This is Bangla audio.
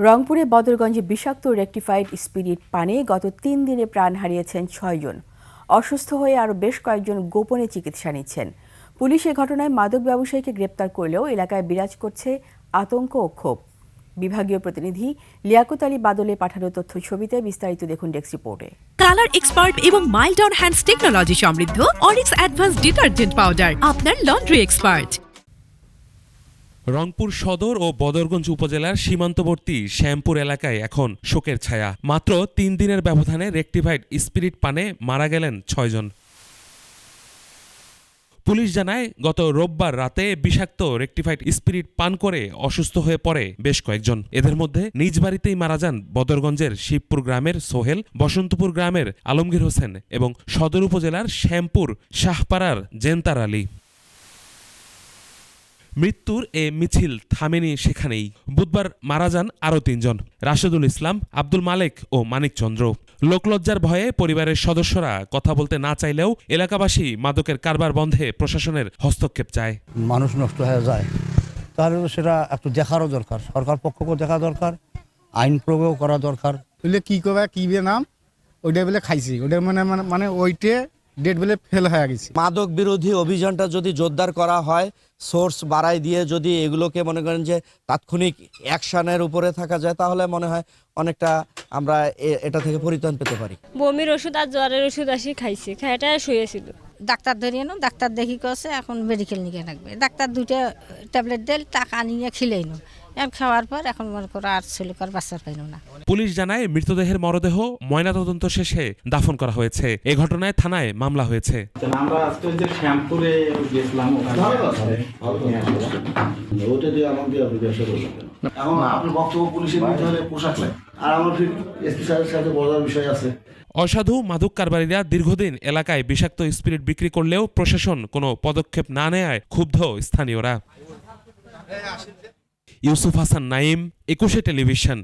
রংপুরে বদরগঞ্জে বিষাক্ত রেকটিফাইড স্পিরিট পানে গত ৩ দিনে প্রাণ হারিয়েছেন ৬ জন। অসুস্থ হয়ে আরও বেশ কয়েকজন গোপনে চিকিৎসা নিচ্ছেন। পুলিশ এ ঘটনায় মাদক ব্যবসায়ীকে গ্রেপ্তার করলেও এলাকায় বিরাজ করছে আতঙ্ক ও ক্ষোভ। বিভাগীয় প্রতিনিধি লিয়াকত আলী বাদলে পাঠানো তথ্য ছবিতে বিস্তারিত দেখুন ডেস্ক রিপোর্টে। কালার এক্সপার্ট এবং মাইল্ড অন হ্যান্ডস টেকনোলজি সমৃদ্ধ অরিক্স অ্যাডভান্স ডিটারজেন্ট পাউডার আপনার লন্ড্রি এক্সপার্ট। রংপুর সদর ও বদরগঞ্জ উপজেলার সীমান্তবর্তী শ্যামপুর এলাকায় এখন শোকের ছায়া। মাত্র ৩ দিনের ব্যবধানে রেকটিফাইড স্পিরিট পানে মারা গেলেন ৬ জন। পুলিশ জানায়, গত রোববার রাতে বিষাক্ত রেকটিফাইড স্পিরিট পান করে অসুস্থ হয়ে পড়ে বেশ কয়েকজন। এদের মধ্যে নিজ বাড়িতেই মারা যান বদরগঞ্জের শিবপুর গ্রামের সোহেল, বসন্তপুর গ্রামের আলমগীর হোসেন এবং সদর উপজেলার শ্যামপুর শাহপাড়ার জেনতার আলী। মৃত্যুর এ মিছিল থামেনি সেখানেই। বুধবার মারা যান আরও ৩ জন, রাশেদুল ইসলাম, আব্দুল মালেক ও মানিক চন্দ্র। লোকলজ্জার ভয়ে পরিবারের সদস্যরা কথা বলতে না চাইলেও এলাকাবাসী মাদকের কারবার বন্ধে প্রশাসনের হস্তক্ষেপ চায়। মানুষ নষ্ট হয়ে যায়, তাহলে সেটা একটু দেখারও দরকার, সরকার পক্ষকেও দেখা দরকার, আইন প্রয়োগও করা দরকার। বলে কি করবে কি বে নাম ওইটা বলে খাইছি, ওইটা মানে ওইটে ডেট বলে ফেল হয়ে গেছে। মাদক বিরোধী অভিযানটা যদি জোরদার করা হয়, সোর্স বাড়াই দিয়ে যদি এগুলোকে মনে করেন যে তাৎক্ষণিক অ্যাকশনের উপরে থাকা যায়, তাহলে মনে হয় অনেকটা আমরা এটা থেকে পরিত্রাণ পেতে পারি। বমির ওষুধ আর জ্বরের ওষুধ আসি খাইছে, খাইটা শুয়েছিল। ডাক্তার ধরিয়ে নো, ডাক্তার দেখি কছে এখন মেডিকেল নিয়ে লাগবে। ডাক্তার 2টা ট্যাবলেট দিল, টাকা নিয়ে খিলেই নো, এখন খাওয়ার পর এখন মনে করো আর ছেলেকার বাচ্চার পাইল না। পুলিশ জানায়, মৃতদেহের মরদেহ ময়নাতদন্ত শেষে দাফন করা হয়েছে। এ ঘটনায় থানায় মামলা হয়েছে। আমরা আজকে যে শ্যামপুরে গেছিলাম, এখন আপনার বক্তব্য পুলিশের ভিতরে পোশাক লাগে, আর আমার এসপি স্যারের সাথে বলার বিষয় আছে। অসাধু মাদক কারবারিরা দীর্ঘদিন এলাকায় বিষাক্ত স্পিরিট বিক্রি করলেও প্রশাসন কোনো পদক্ষেপ না নেয়ায় ক্ষুব্ধ স্থানীয়রা। ইউসুফ হাসান নাইম, 21 টেলিভিশন।